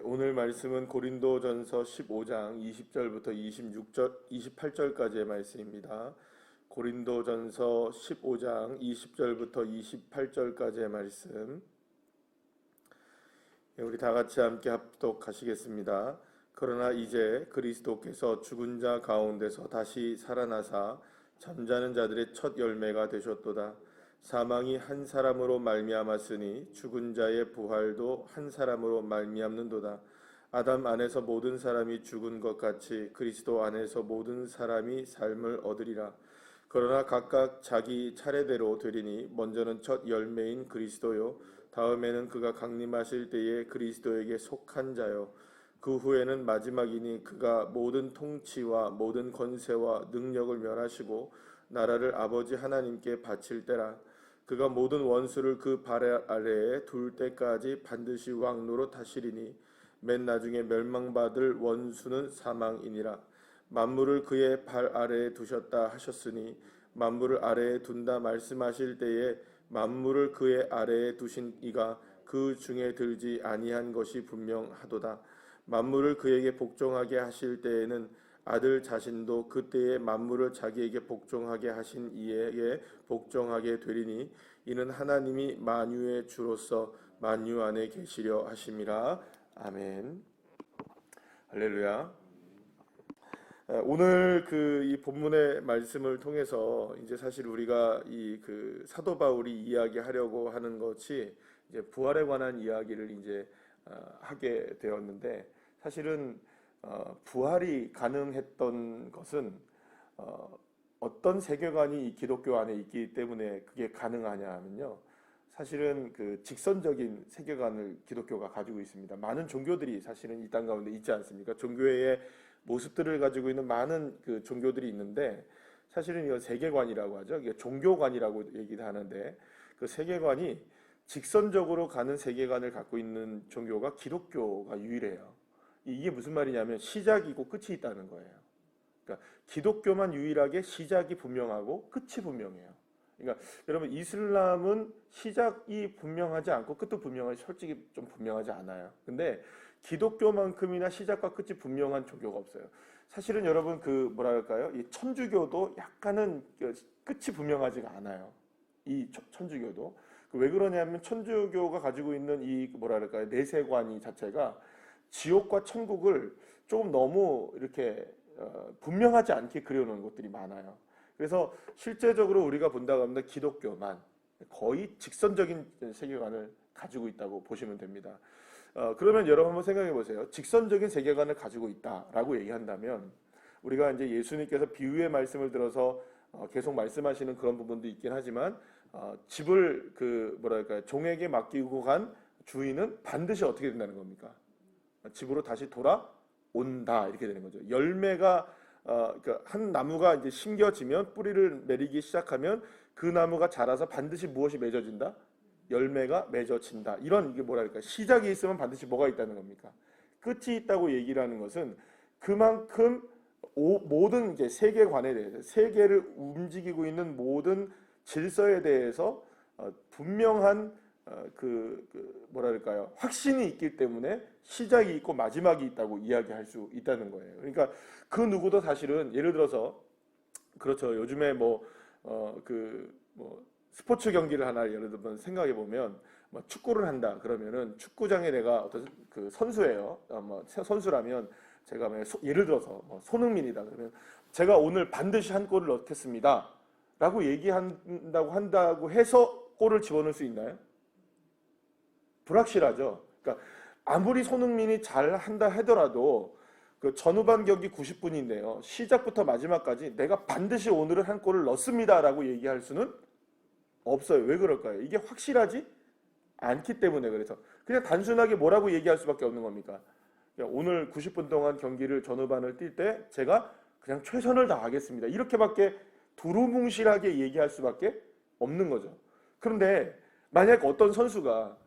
오늘 말씀은 고린도전서 15장 20절부터 28절까지의 말씀입니다. 고린도전서 15장 20절부터 28절까지의 말씀. 우리 다 같이 함께 합독하시겠습니다. 그러나 이제 그리스도께서 죽은 자 가운데서 다시 살아나사 잠자는 자들의 첫 열매가 되셨도다. 사망이 한 사람으로 말미암았으니 죽은 자의 부활도 한 사람으로 말미암는도다. 아담 안에서 모든 사람이 죽은 것 같이 그리스도 안에서 모든 사람이 삶을 얻으리라. 그러나 각각 자기 차례대로 되리니 먼저는 첫 열매인 그리스도요, 다음에는 그가 강림하실 때에 그리스도에게 속한 자요, 그 후에는 마지막이니 그가 모든 통치와 모든 권세와 능력을 멸하시고 나라를 아버지 하나님께 바칠 때라. 그가 모든 원수를 그 발 아래에 둘 때까지 반드시 왕 노릇하시리니 맨 나중에 멸망받을 원수는 사망이니라. 만물을 그의 발 아래에 두셨다 하셨으니 만물을 아래에 둔다 말씀하실 때에 만물을 그의 아래에 두신 이가 그 중에 들지 아니한 것이 분명하도다. 만물을 그에게 복종하게 하실 때에는 아들 자신도 그때에 만물을 자기에게 복종하게 하신 이에게 복종하게 되리니 이는 하나님이 만유의 주로서 만유 안에 계시려 하심이라. 아멘. 할렐루야. 오늘 이 본문의 말씀을 통해서 이제 사실 우리가 이 사도 바울이 이야기하려고 하는 것이 이제 부활에 관한 이야기를 이제 하게 되었는데, 사실은 부활이 가능했던 것은 어떤 세계관이 이 기독교 안에 있기 때문에 그게 가능하냐 하면요, 사실은 직선적인 세계관을 기독교가 가지고 있습니다. 많은 종교들이 사실은 이 땅 가운데 있지 않습니까? 종교의 모습들을 가지고 있는 많은 종교들이 있는데, 사실은 이거 세계관이라고 하죠. 이게 종교관이라고 얘기를 하는데, 그 세계관이 직선적으로 가는 세계관을 갖고 있는 종교가 기독교가 유일해요. 이게 무슨 말이냐면 시작이고 끝이 있다는 거예요. 그러니까 기독교만 유일하게 시작이 분명하고 끝이 분명해요. 그러니까 여러분, 이슬람은 시작이 분명하지 않고 끝도 분명하지, 솔직히 좀 분명하지 않아요. 근데 기독교만큼이나 시작과 끝이 분명한 종교가 없어요. 사실은 여러분 뭐랄까요? 이 천주교도 약간은 끝이 분명하지가 않아요. 이 천주교도. 왜 그러냐면 천주교가 가지고 있는 이 뭐랄까요? 내세관이 자체가 지옥과 천국을 조금 너무 이렇게 분명하지 않게 그려놓은 것들이 많아요. 그래서 실제적으로 우리가 본다고 하면 기독교만 거의 직선적인 세계관을 가지고 있다고 보시면 됩니다. 그러면 여러분 한번 생각해 보세요. 직선적인 세계관을 가지고 있다라고 얘기한다면, 우리가 이제 예수님께서 비유의 말씀을 들어서 계속 말씀하시는 그런 부분도 있긴 하지만, 집을 뭐랄까요? 종에게 맡기고 간 주인은 반드시 어떻게 된다는 겁니까? 집으로 다시 돌아온다, 이렇게 되는 거죠. 열매가 그러니까 한 나무가 이제 심겨지면, 뿌리를 내리기 시작하면 그 나무가 자라서 반드시 무엇이 맺어진다? 열매가 맺어진다. 이런, 이게 뭐랄까, 시작이 있으면 반드시 뭐가 있다는 겁니까? 끝이 있다고 얘기를 하는 것은 그만큼 모든 이제 세계관에 대해서, 세계를 움직이고 있는 모든 질서에 대해서 분명한 뭐랄까요, 확신이 있기 때문에 시작이 있고 마지막이 있다고 이야기할 수 있다는 거예요. 그러니까 그 누구도 사실은, 예를 들어서 그렇죠, 요즘에 스포츠 경기를 하나 예를 들면 생각해 보면, 축구를 한다 그러면은 축구장에 내가 어떤 선수예요. 선수라면 제가 예를 들어서 손흥민이다 그러면 제가 오늘 반드시 한 골을 넣겠습니다 라고 한다고 해서 골을 집어넣을 수 있나요? 불확실하죠. 그러니까 아무리 손흥민이 잘한다 하더라도 전후반 경기 90분인데요. 시작부터 마지막까지 내가 반드시 오늘은 한 골을 넣습니다라고 얘기할 수는 없어요. 왜 그럴까요? 이게 확실하지 않기 때문에. 그래서 그냥 단순하게 뭐라고 얘기할 수밖에 없는 겁니까? 오늘 90분 동안 경기를 전후반을 뛸 때 제가 그냥 최선을 다하겠습니다, 이렇게밖에 두루뭉실하게 얘기할 수밖에 없는 거죠. 그런데 만약 어떤 선수가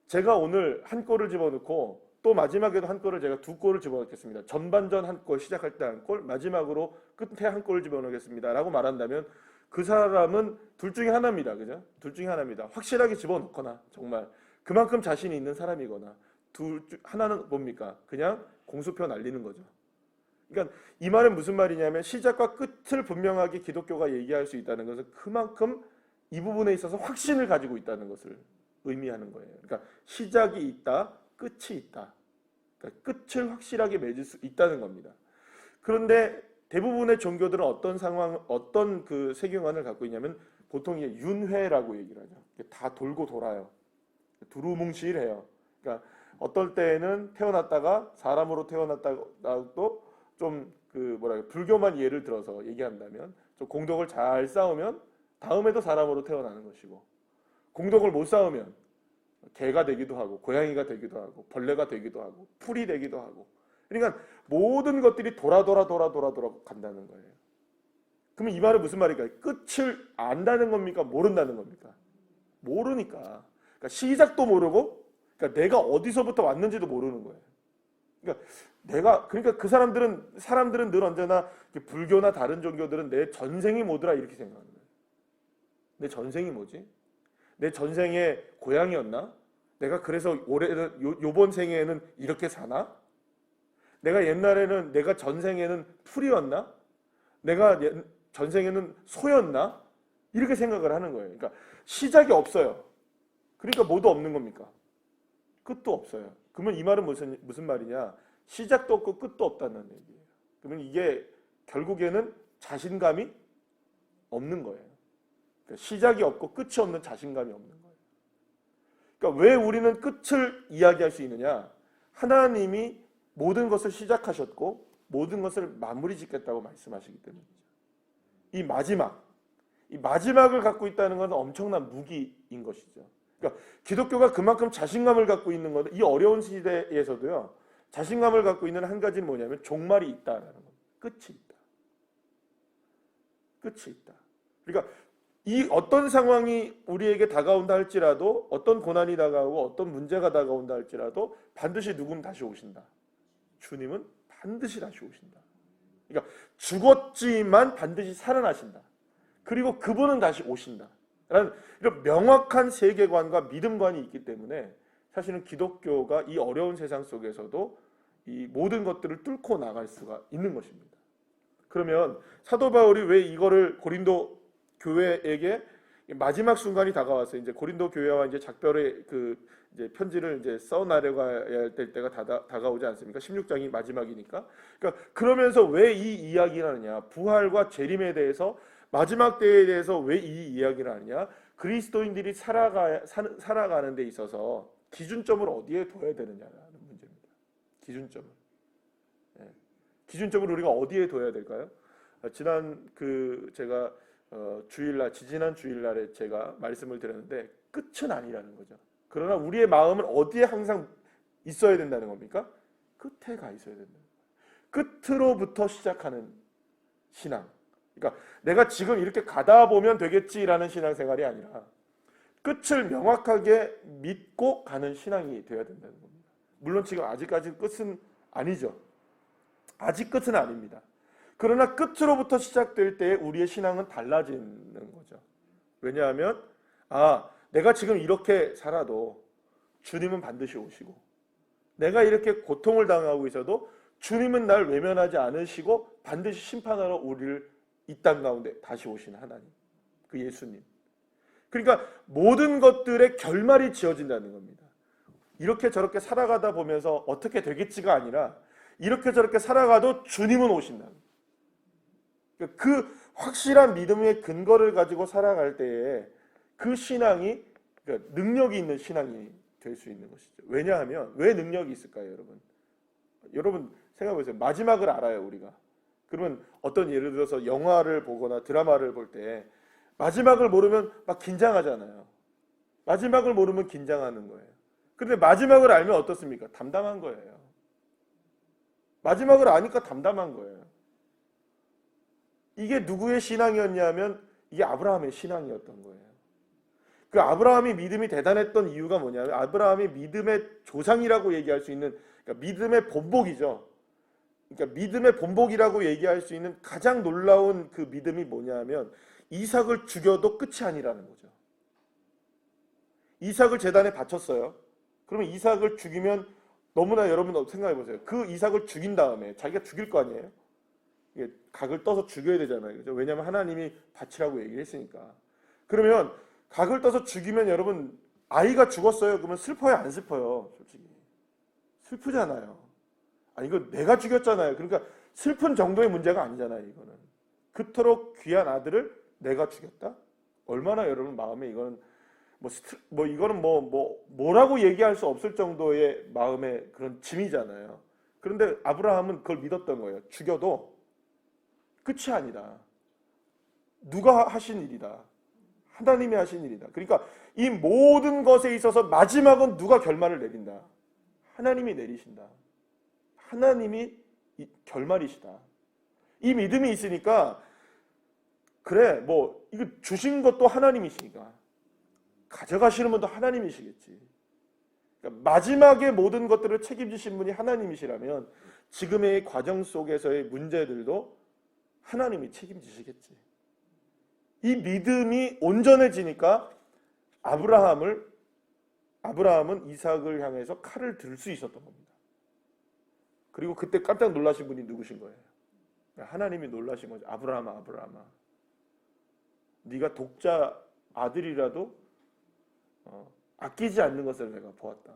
제가 오늘 한 골을 집어넣고 또 마지막에도 한 골을, 제가 두 골을 집어넣겠습니다, 전반전 한 골, 시작할 때 한 골, 마지막으로 끝에 한 골을 집어넣겠습니다 라고 말한다면 그 사람은 둘 중에 하나입니다. 그죠? 둘 중에 하나입니다. 확실하게 집어넣거나 정말 그만큼 자신이 있는 사람이거나, 하나는 뭡니까? 그냥 공수표 날리는 거죠. 그러니까 이 말은 무슨 말이냐면 시작과 끝을 분명하게 기독교가 얘기할 수 있다는 것은 그만큼 이 부분에 있어서 확신을 가지고 있다는 것을 의미하는 거예요. 그러니까 시작이 있다, 끝이 있다. 그러니까 끝을 확실하게 맺을 수 있다는 겁니다. 그런데 대부분의 종교들은 어떤 그 세계관을 갖고 있냐면 보통 이제 윤회라고 얘기를 하죠. 다 돌고 돌아요. 두루뭉실해요. 그러니까 어떨 때는 태어났다가 사람으로 태어났다고 좀 불교만 예를 들어서 얘기한다면 좀 공덕을 잘 쌓으면 다음에도 사람으로 태어나는 것이고, 공덕을 못 쌓으면 개가 되기도 하고 고양이가 되기도 하고 벌레가 되기도 하고 풀이 되기도 하고, 그러니까 모든 것들이 돌아 간다는 거예요. 그러면 이 말은 무슨 말일까요? 끝을 안다는 겁니까? 모른다는 겁니까? 모르니까. 그러니까 시작도 모르고, 그러니까 내가 어디서부터 왔는지도 모르는 거예요. 그러니까 그 사람들은 늘 언제나 불교나 다른 종교들은 내 전생이 뭐더라 이렇게 생각하는 거예요. 내 전생이 뭐지? 내 전생에 고양이였나? 내가 그래서 요번 생에는 이렇게 사나? 내가 전생에는 풀이었나? 내가 전생에는 소였나? 이렇게 생각을 하는 거예요. 그러니까 시작이 없어요. 그러니까 뭐도 없는 겁니까? 끝도 없어요. 그러면 이 말은 무슨 말이냐? 시작도 없고 끝도 없다는 얘기예요. 그러면 이게 결국에는 자신감이 없는 거예요. 그러니까 시작이 없고 끝이 없는 자신감이 없는 거예요. 그러니까 왜 우리는 끝을 이야기할 수 있느냐? 하나님이 모든 것을 시작하셨고 모든 것을 마무리 짓겠다고 말씀하시기 때문이죠. 이 마지막을 갖고 있다는 것은 엄청난 무기인 것이죠. 그러니까 기독교가 그만큼 자신감을 갖고 있는 것은 이 어려운 시대에서도요. 자신감을 갖고 있는 한 가지는 뭐냐면 종말이 있다라는 겁니다. 끝이 있다. 그러니까 이 어떤 상황이 우리에게 다가온다 할지라도, 어떤 고난이 다가오고 어떤 문제가 다가온다 할지라도 반드시 누군 다시 오신다. 주님은 반드시 다시 오신다. 그러니까 죽었지만 반드시 살아나신다. 그리고 그분은 다시 오신다. 라는 이런 명확한 세계관과 믿음관이 있기 때문에 사실은 기독교가 이 어려운 세상 속에서도 이 모든 것들을 뚫고 나갈 수가 있는 것입니다. 그러면 사도 바울이 왜 이거를 고린도 교회에게 마지막 순간이 다가와서 이제 고린도 교회와 이제 작별의 이제 편지를 이제 써나려가야 될 때가 다가오지 않습니까? 16장이 마지막이니까. 그러니까 그러면서 왜 이 이야기를 하느냐? 부활과 재림에 대해서, 마지막 때에 대해서 왜 이 이야기를 하느냐? 그리스도인들이 살아가는 데 있어서 기준점을 어디에 둬야 되느냐라는 문제입니다. 기준점을 우리가 어디에 둬야 될까요? 제가 지지난 주일날에 제가 말씀을 드렸는데 끝은 아니라는 거죠. 그러나 우리의 마음은 어디에 항상 있어야 된다는 겁니까? 끝에 가 있어야 된다. 끝으로부터 시작하는 신앙. 그러니까 내가 지금 이렇게 가다 보면 되겠지라는 신앙생활이 아니라 끝을 명확하게 믿고 가는 신앙이 되어야 된다는 겁니다. 물론 지금 아직까지 끝은 아니죠. 아직 끝은 아닙니다. 그러나 끝으로부터 시작될 때 우리의 신앙은 달라지는 거죠. 왜냐하면 내가 지금 이렇게 살아도 주님은 반드시 오시고, 내가 이렇게 고통을 당하고 있어도 주님은 날 외면하지 않으시고 반드시 심판하러 우리를 이 땅 가운데 다시 오신 하나님, 그 예수님. 그러니까 모든 것들의 결말이 지어진다는 겁니다. 이렇게 저렇게 살아가다 보면서 어떻게 되겠지가 아니라 이렇게 저렇게 살아가도 주님은 오신다. 그 확실한 믿음의 근거를 가지고 살아갈 때에 그 신앙이 능력이 있는 신앙이 될 수 있는 것이죠. 왜냐하면 왜 능력이 있을까요, 여러분? 여러분 생각해보세요. 마지막을 알아요, 우리가. 그러면 어떤 예를 들어서 영화를 보거나 드라마를 볼 때 마지막을 모르면 막 긴장하잖아요. 마지막을 모르면 긴장하는 거예요. 그런데 마지막을 알면 어떻습니까? 담담한 거예요. 마지막을 아니까 담담한 거예요. 이게 누구의 신앙이었냐면 이게 아브라함의 신앙이었던 거예요. 그 아브라함이 믿음이 대단했던 이유가 뭐냐면 아브라함이 믿음의 조상이라고 얘기할 수 있는, 그러니까 믿음의 본복이죠. 그러니까 믿음의 본복이라고 얘기할 수 있는 가장 놀라운 그 믿음이 뭐냐면 이삭을 죽여도 끝이 아니라는 거죠. 이삭을 제단에 바쳤어요. 그러면 이삭을 죽이면 너무나 여러분 생각해 보세요. 그 이삭을 죽인 다음에 자기가 죽일 거 아니에요? 이게 각을 떠서 죽여야 되잖아요. 그죠? 왜냐하면 하나님이 바치라고 얘기를 했으니까. 그러면 각을 떠서 죽이면 여러분 아이가 죽었어요. 그러면 슬퍼요, 안 슬퍼요? 솔직히 슬프잖아요. 아니 이거 내가 죽였잖아요. 그러니까 슬픈 정도의 문제가 아니잖아요. 이거는 그토록 귀한 아들을 내가 죽였다? 얼마나 여러분 마음에 이거는 이거는 뭐라고 얘기할 수 없을 정도의 마음의 그런 짐이잖아요. 그런데 아브라함은 그걸 믿었던 거예요. 죽여도 끝이 아니다. 누가 하신 일이다. 하나님이 하신 일이다. 그러니까 이 모든 것에 있어서 마지막은 누가 결말을 내린다. 하나님이 내리신다. 하나님이 결말이시다. 이 믿음이 있으니까 그래 이거 주신 것도 하나님이시니까 가져가시는 분도 하나님이시겠지. 그러니까 마지막에 모든 것들을 책임지신 분이 하나님이시라면 지금의 과정 속에서의 문제들도 하나님이 책임지시겠지. 이 믿음이 온전해지니까 아브라함은 이삭을 향해서 칼을 들 수 있었던 겁니다. 그리고 그때 깜짝 놀라신 분이 누구신 거예요? 하나님이 놀라신 거죠. 아브라함아, 네가 독자 아들이라도 아끼지 않는 것을 내가 보았다.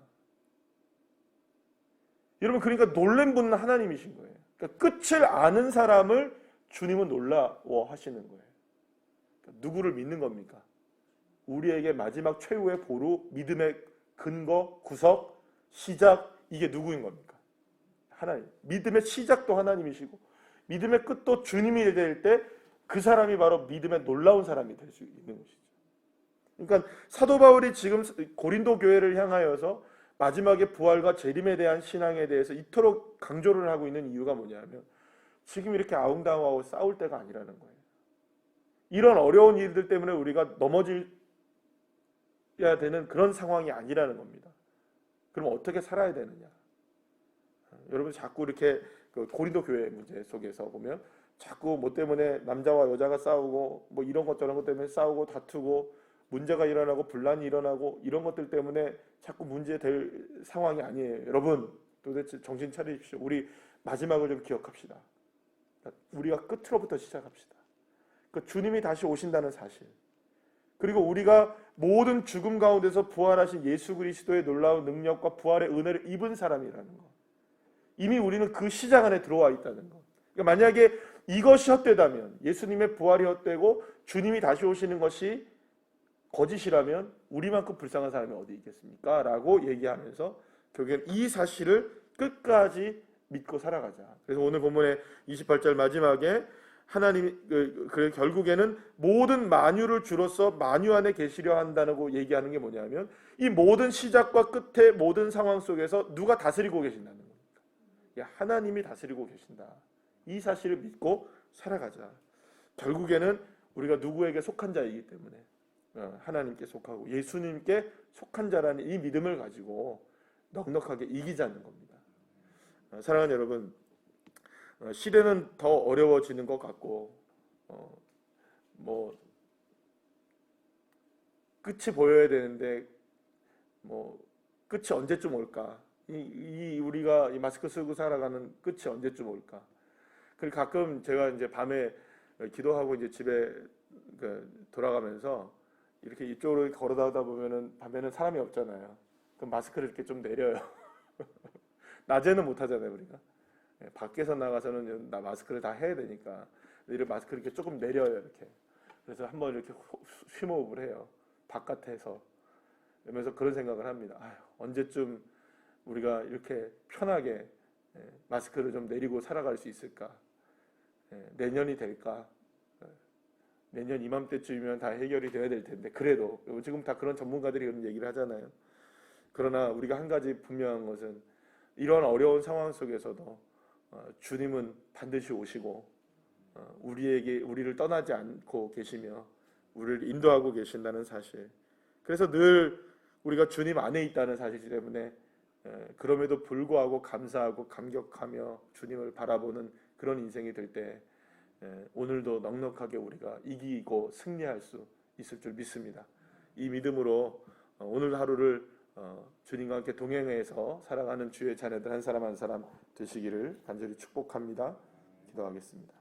여러분 그러니까 놀란 분은 하나님이신 거예요. 그러니까 끝을 아는 사람을 주님은 놀라워하시는 거예요. 그러니까 누구를 믿는 겁니까? 우리에게 마지막 최후의 보루, 믿음의 근거, 구석, 시작 이게 누구인 겁니까? 하나님. 믿음의 시작도 하나님이시고 믿음의 끝도 주님이 될 때 그 사람이 바로 믿음의 놀라운 사람이 될 수 있는 것이죠. 그러니까 사도 바울이 지금 고린도 교회를 향하여서 마지막에 부활과 재림에 대한 신앙에 대해서 이토록 강조를 하고 있는 이유가 뭐냐면 지금 이렇게 아웅다웅하고 싸울 때가 아니라는 거예요. 이런 어려운 일들 때문에 우리가 넘어져야 되는 그런 상황이 아니라는 겁니다. 그럼 어떻게 살아야 되느냐? 여러분 자꾸 이렇게 고린도 교회 문제 속에서 보면 자꾸 뭐 때문에 남자와 여자가 싸우고 이런 것 저런 것 때문에 싸우고 다투고 문제가 일어나고 분란이 일어나고 이런 것들 때문에 자꾸 문제될 상황이 아니에요. 여러분 도대체 정신 차리십시오. 우리 마지막을 좀 기억합시다. 우리가 끝으로부터 시작합시다. 주님이 다시 오신다는 사실, 그리고 우리가 모든 죽음 가운데서 부활하신 예수 그리스도의 놀라운 능력과 부활의 은혜를 입은 사람이라는 것, 이미 우리는 그 시작 안에 들어와 있다는 것. 그러니까 만약에 이것이 헛되다면, 예수님의 부활이 헛되고 주님이 다시 오시는 것이 거짓이라면 우리만큼 불쌍한 사람이 어디 있겠습니까? 라고 얘기하면서 결국엔 이 사실을 끝까지 믿고 살아가자. 그래서 오늘 본문의 28절 마지막에 하나님이 결국에는 모든 만유를 주로서 만유 안에 계시려 한다고 얘기하는 게 뭐냐면 이 모든 시작과 끝의 모든 상황 속에서 누가 다스리고 계신다는 겁니다. 하나님이 다스리고 계신다. 이 사실을 믿고 살아가자. 결국에는 우리가 누구에게 속한 자이기 때문에 하나님께 속하고 예수님께 속한 자라는 이 믿음을 가지고 넉넉하게 이기자는 겁니다. 사랑하는 여러분, 시대는 더 어려워지는 것 같고 끝이 보여야 되는데 끝이 언제쯤 올까? 우리가 이 마스크 쓰고 살아가는 끝이 언제쯤 올까? 그리고 가끔 제가 이제 밤에 기도하고 이제 집에 돌아가면서 이렇게 이쪽으로 걸어다니다 보면은 밤에는 사람이 없잖아요. 그럼 마스크를 이렇게 좀 내려요. 낮에는 못 하잖아요, 우리가. 밖에서 나가서는 나 마스크를 다 해야 되니까 이렇게 마스크를 이렇게 조금 내려요, 이렇게. 그래서 한번 이렇게 심호흡을 해요. 바깥에서. 그러면서 그런 생각을 합니다. 언제쯤 우리가 이렇게 편하게 마스크를 좀 내리고 살아갈 수 있을까? 내년이 될까? 내년 이맘때쯤이면 다 해결이 돼야 될 텐데 그래도 지금 다 그런 전문가들이 그런 얘기를 하잖아요. 그러나 우리가 한 가지 분명한 것은 이런 어려운 상황 속에서도 주님은 반드시 오시고 우리를 떠나지 않고 계시며 우리를 인도하고 계신다는 사실. 그래서 늘 우리가 주님 안에 있다는 사실 때문에 그럼에도 불구하고 감사하고 감격하며 주님을 바라보는 그런 인생이 될 때 오늘도 넉넉하게 우리가 이기고 승리할 수 있을 줄 믿습니다. 이 믿음으로 오늘 하루를 주님과 함께 동행해서 살아가는 주의 자녀들 한 사람 한 사람 되시기를 간절히 축복합니다. 기도하겠습니다.